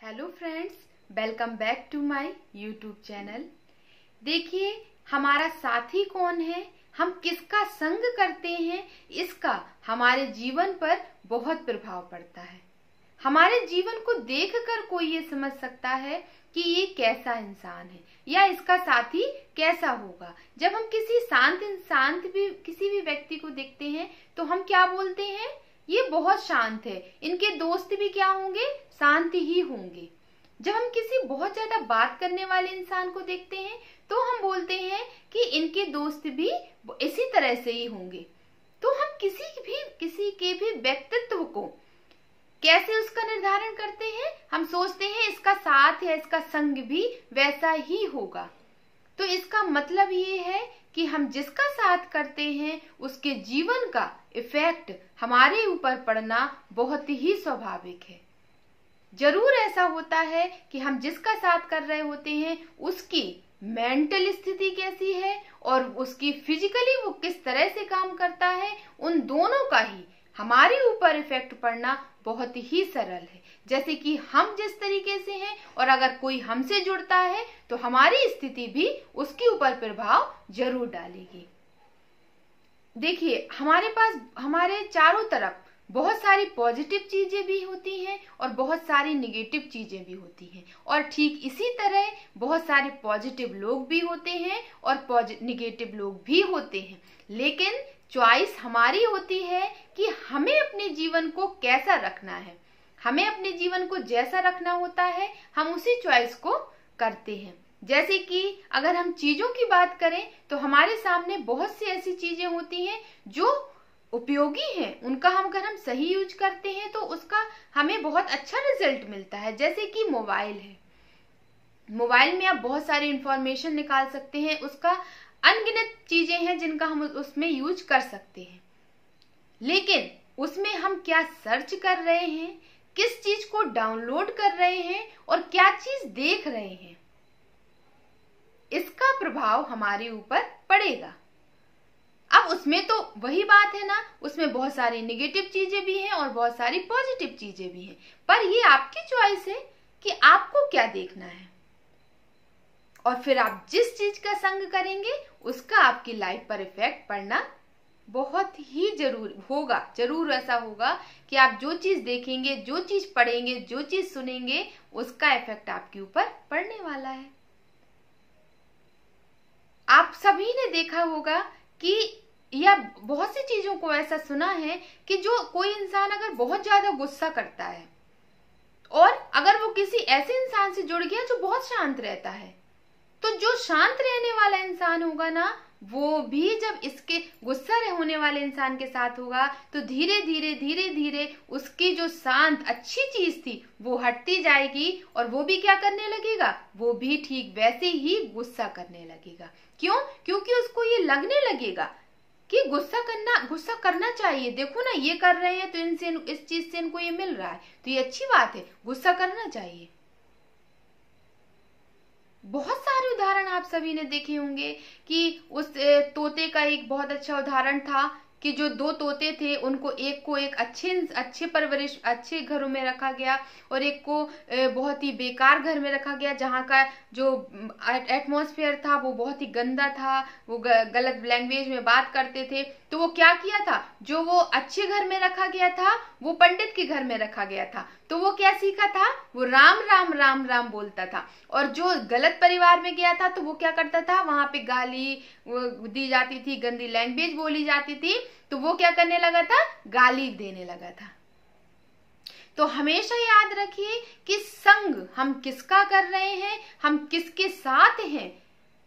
Hello friends, welcome back to my YouTube channel. देखिए, हमारा साथी कौन है, हम किसका संग करते हैं, इसका हमारे जीवन पर बहुत प्रभाव पड़ता है। हमारे जीवन को देखकर कोई ये समझ सकता है कि ये कैसा इंसान है या इसका साथी कैसा होगा। जब हम किसी भी व्यक्ति को देखते हैं तो हम क्या बोलते हैं, ये बहुत शांत है, इनके दोस्त भी क्या होंगे, शांत ही होंगे। जब हम किसी बहुत ज्यादा बात करने वाले इंसान को देखते हैं तो हम बोलते हैं कि इनके दोस्त भी इसी तरह से ही होंगे। तो हम किसी के भी व्यक्तित्व को कैसे उसका निर्धारण करते हैं, हम सोचते हैं इसका साथ या इसका संग भी वैसा ही होगा। तो इसका मतलब ये है कि हम जिसका साथ करते हैं उसके जीवन का इफेक्ट हमारे ऊपर पड़ना बहुत ही स्वाभाविक है। जरूर ऐसा होता है कि हम जिसका साथ कर रहे होते हैं उसकी मेंटल स्थिति कैसी है और उसकी फिजिकली वो किस तरह से काम करता है, उन दोनों का ही हमारे ऊपर इफेक्ट पड़ना बहुत ही सरल है। जैसे कि हम जिस तरीके से हैं और अगर कोई हमसे जुड़ता है तो हमारी स्थिति भी उसके ऊपर प्रभाव जरूर डालेगी। देखिए, हमारे चारों तरफ बहुत सारी पॉजिटिव चीजें भी होती हैं और बहुत सारी निगेटिव चीजें भी होती हैं, और ठीक इसी तरह बहुत सारे पॉजिटिव लोग भी होते हैं और निगेटिव लोग भी होते हैं। लेकिन चॉइस हमारी होती है कि हमें अपने जीवन को कैसा रखना है। हमें अपने जीवन को जैसा रखना होता है हम उसी चॉइस को करते हैं। जैसे कि अगर हम चीजों की बात करें तो हमारे सामने बहुत सी ऐसी चीजें होती हैं जो उपयोगी हैं, उनका अगर हम सही यूज करते हैं तो उसका हमें बहुत अच्छा रिजल्ट मिलता है। जैसे कि मोबाइल है, मोबाइल में आप बहुत सारी इंफॉर्मेशन निकाल सकते हैं, उसका अनगिनत चीजें हैं जिनका हम उसमें यूज कर सकते हैं। लेकिन उसमें हम क्या सर्च कर रहे हैं, किस चीज को डाउनलोड कर रहे हैं और क्या चीज देख रहे हैं, इसका प्रभाव हमारे ऊपर पड़ेगा। अब उसमें तो वही बात है ना, उसमें बहुत सारी निगेटिव चीजें भी हैं और बहुत सारी पॉजिटिव चीजें भी हैं, पर ये आपकी चॉइस है कि आपको क्या देखना है। और फिर आप जिस चीज का संग करेंगे उसका आपकी लाइफ पर इफेक्ट पड़ना बहुत ही जरूर ऐसा होगा कि आप जो चीज देखेंगे, जो चीज पढ़ेंगे, जो चीज सुनेंगे, उसका इफेक्ट आपके ऊपर पड़ने वाला है। आप सभी ने देखा होगा कि या बहुत सी चीजों को ऐसा सुना है कि जो कोई इंसान अगर बहुत ज्यादा गुस्सा करता है और अगर वो किसी ऐसे इंसान से जुड़ गया जो बहुत शांत रहता है, तो जो शांत रहने वाला इंसान होगा ना, वो भी जब इसके गुस्सा होने वाले इंसान के साथ होगा तो धीरे धीरे उसकी जो शांत अच्छी चीज थी वो हटती जाएगी और वो भी क्या करने लगेगा, वो भी ठीक वैसे ही गुस्सा करने लगेगा। क्यों? क्योंकि उसको ये लगने लगेगा कि गुस्सा करना चाहिए। देखो ना, ये कर रहे हैं तो इस चीज से इनको ये मिल रहा है, तो ये अच्छी बात है, गुस्सा करना चाहिए। बहुत सारे उदाहरण आप सभी ने देखे होंगे कि उस तोते का एक बहुत अच्छा उदाहरण था कि जो दो तोते थे उनको एक को एक अच्छे घरों में रखा गया और एक को बहुत ही बेकार घर में रखा गया, जहाँ का जो एटमॉस्फेयर था वो बहुत ही गंदा था, वो गलत लैंग्वेज में बात करते थे। तो वो क्या किया था, जो वो अच्छे घर में रखा गया था वो पंडित के घर में रखा गया था, तो वो क्या सीखा था, वो राम राम राम राम बोलता था। और जो गलत परिवार में गया था तो वो क्या करता था, वहां पे गाली दी जाती थी, गंदी लैंग्वेज बोली जाती थी, तो वो क्या करने लगा था, गाली देने लगा था। तो हमेशा याद रखिए कि संग हम किसका कर रहे हैं, हम किसके साथ हैं,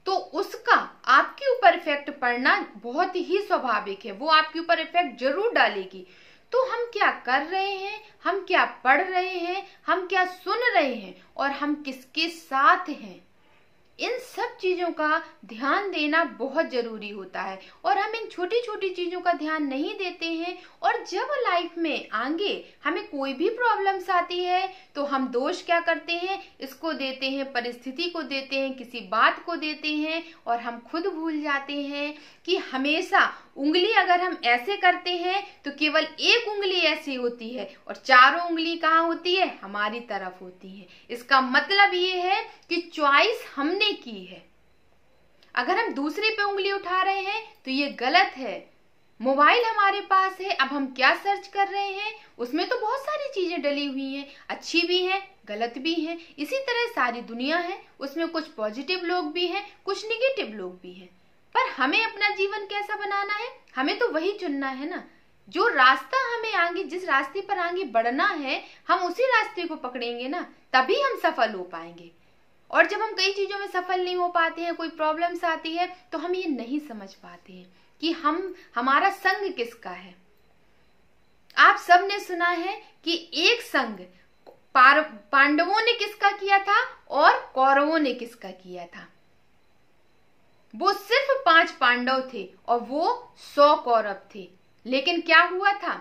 तो उसका आपके ऊपर इफेक्ट पड़ना बहुत ही स्वाभाविक है, वो आपके ऊपर इफेक्ट जरूर डालेगी। तो हम क्या कर रहे हैं, हम क्या पढ़ रहे हैं, हम क्या सुन रहे हैं और हम किसके साथ हैं, इन सब चीजों का ध्यान देना बहुत जरूरी होता है। और हम इन छोटी छोटी चीजों का ध्यान नहीं देते हैं, और जब लाइफ में आगे हमें कोई भी प्रॉब्लम्स आती है तो हम दोष क्या करते हैं, इसको देते हैं, परिस्थिति को देते हैं, किसी बात को देते हैं, और हम खुद भूल जाते हैं कि हमेशा उंगली अगर हम ऐसे करते हैं तो केवल एक उंगली ऐसी होती है और चारों उंगली कहाँ होती है? हमारी तरफ होती है। इसका मतलब ये है कि चॉइस हमने की है। अगर हम दूसरे पे उंगली उठा रहे हैं तो ये गलत है। मोबाइल हमारे पास है, अब हम क्या सर्च कर रहे हैं? उसमें तो बहुत सारी चीजें डली हुई हैं, अच्छी भी हैं, गलत भी हैं। इसी तरह सारी दुनिया है, उसमें कुछ पॉजिटिव लोग भी हैं, कुछ निगेटिव लोग भी हैं। पर हमें अपना जीवन कैसा बनाना है? हमें तो वही चुनना है ना। जो रास्ता हमें आगे, जिस रास्ते पर आगे बढ़ना है, हम उसी रास्ते को पकड़ेंगे ना, तभी हम सफल हो पाएंगे। और जब हम कई चीजों में सफल नहीं हो पाते हैं, कोई प्रॉब्लम्स आती है, तो हम ये नहीं समझ पाते हैं कि हमारा संग किसका है। आप सब ने सुना है कि एक संग पांडवों ने किसका किया था और कौरवों ने किसका किया था। वो सिर्फ 5 पांडव थे और वो 100 कौरव थे। लेकिन क्या हुआ था?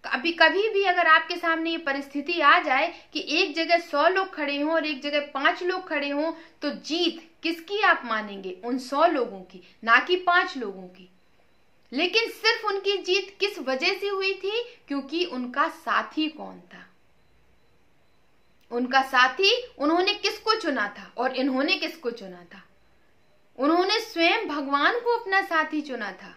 कभी भी अगर आपके सामने ये परिस्थिति आ जाए कि एक जगह 100 लोग खड़े हों और एक जगह 5 लोग खड़े हों, तो जीत किसकी आप मानेंगे? उन 100 लोगों की, ना कि 5 लोगों की। लेकिन सिर्फ उनकी जीत किस वजह से हुई थी? क्योंकि उनका साथी कौन था? उनका साथी, उन्होंने किसको चुना था और इन्होंने किसको चुना था? उन्होंने स्वयं भगवान को अपना साथी चुना था,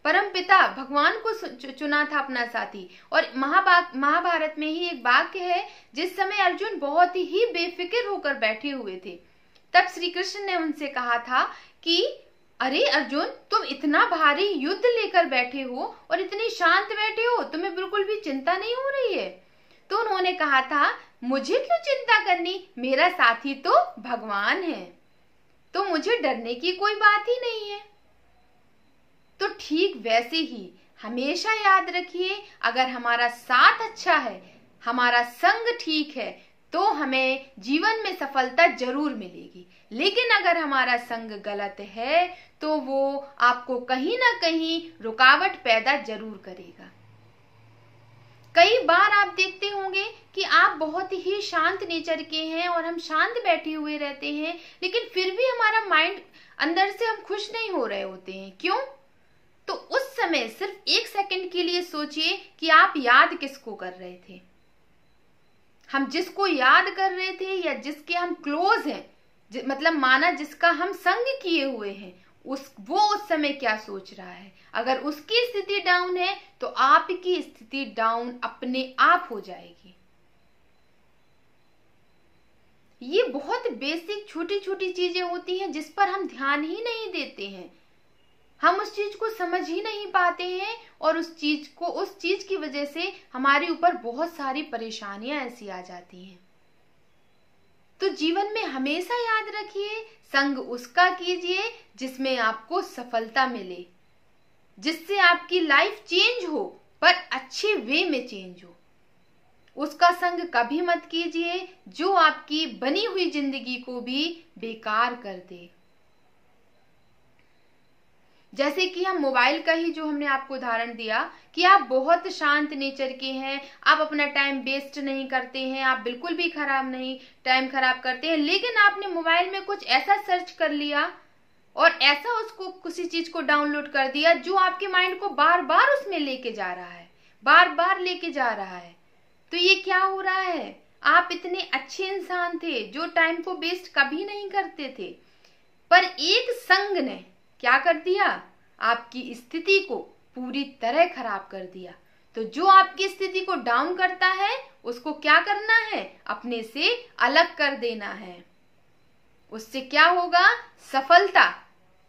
परमपिता भगवान को चुना था अपना साथी। और महाभारत में ही एक वाक्य है, जिस समय अर्जुन बहुत ही बेफिक्र होकर बैठे हुए थे, तब श्री कृष्ण ने उनसे कहा था कि अरे अर्जुन, तुम इतना भारी युद्ध लेकर बैठे हो और इतने शांत बैठे हो, तुम्हें बिल्कुल भी चिंता नहीं हो रही है? तो उन्होंने कहा था, मुझे क्यों चिंता करनी, मेरा साथी तो भगवान है, तो मुझे डरने की कोई बात ही नहीं है। तो ठीक वैसे ही हमेशा याद रखिए, अगर हमारा साथ अच्छा है, हमारा संग ठीक है, तो हमें जीवन में सफलता जरूर मिलेगी। लेकिन अगर हमारा संग गलत है तो वो आपको कहीं ना कहीं रुकावट पैदा जरूर करेगा। कई बार आप देखते होंगे कि आप बहुत ही शांत नेचर के हैं और हम शांत बैठे हुए रहते हैं, लेकिन फिर भी हमारा माइंड अंदर से हम खुश नहीं हो रहे होते हैं। क्यों? तो उस समय सिर्फ 1 सेकंड के लिए सोचिए कि आप याद किसको कर रहे थे। हम जिसको याद कर रहे थे या जिसके हम क्लोज हैं, मतलब माना जिसका हम संग किए हुए हैं, वो उस समय क्या सोच रहा है। अगर उसकी स्थिति डाउन है तो आपकी स्थिति डाउन अपने आप हो जाएगी। ये बहुत बेसिक छोटी छोटी चीजें होती हैं जिस पर हम ध्यान ही नहीं देते हैं। हम उस चीज को समझ ही नहीं पाते हैं और उस चीज की वजह से हमारे ऊपर बहुत सारी परेशानियां ऐसी आ जाती हैं। तो जीवन में हमेशा याद रखिए, संग उसका कीजिए जिसमें आपको सफलता मिले, जिससे आपकी लाइफ चेंज हो, पर अच्छे वे में चेंज हो। उसका संग कभी मत कीजिए जो आपकी बनी हुई जिंदगी को भी बेकार कर दे। जैसे कि हम मोबाइल का ही जो हमने आपको उदाहरण दिया कि आप बहुत शांत नेचर के हैं, आप अपना टाइम वेस्ट नहीं करते हैं, आप बिल्कुल भी टाइम खराब करते हैं, लेकिन आपने मोबाइल में कुछ ऐसा सर्च कर लिया और ऐसा उसको किसी चीज को डाउनलोड कर दिया जो आपके माइंड को बार बार उसमें लेके जा रहा है, बार बार लेके जा रहा है। तो ये क्या हो रहा है? आप इतने अच्छे इंसान थे जो टाइम को वेस्ट कभी नहीं करते थे, पर एक संग ने क्या कर दिया? आपकी स्थिति को पूरी तरह खराब कर दिया। तो जो आपकी स्थिति को डाउन करता है उसको क्या करना है? अपने से अलग कर देना है। उससे क्या होगा? सफलता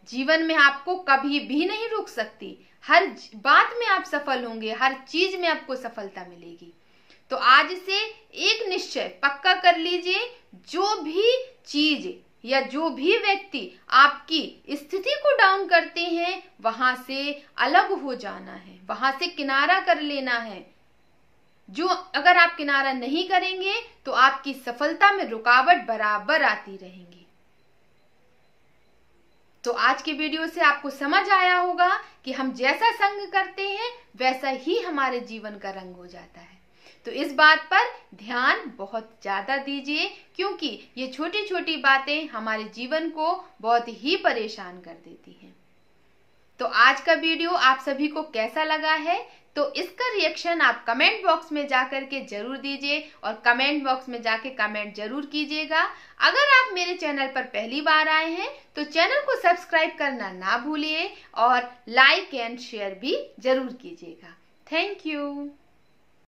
जीवन में आपको कभी भी नहीं रुक सकती। हर बात में आप सफल होंगे, हर चीज में आपको सफलता मिलेगी। तो आज से एक निश्चय पक्का कर लीजिए, जो भी चीज या जो भी व्यक्ति आपकी स्थिति को डाउन करते हैं वहां से अलग हो जाना है, वहां से किनारा कर लेना है। जो अगर आप किनारा नहीं करेंगे तो आपकी सफलता में रुकावट बराबर आती रहेंगी। तो आज की वीडियो से आपको समझ आया होगा कि हम जैसा संग करते हैं वैसा ही हमारे जीवन का रंग हो जाता है। तो इस बात पर ध्यान बहुत ज्यादा दीजिए, क्योंकि ये छोटी छोटी बातें हमारे जीवन को बहुत ही परेशान कर देती हैं। तो आज का वीडियो आप सभी को कैसा लगा है, तो इसका रिएक्शन आप कमेंट बॉक्स में जाकर के जरूर दीजिए और कमेंट बॉक्स में जाके कमेंट जरूर कीजिएगा। अगर आप मेरे चैनल पर पहली बार आए हैं तो चैनल को सब्सक्राइब करना ना भूलिए और लाइक एंड शेयर भी जरूर कीजिएगा। Thank you.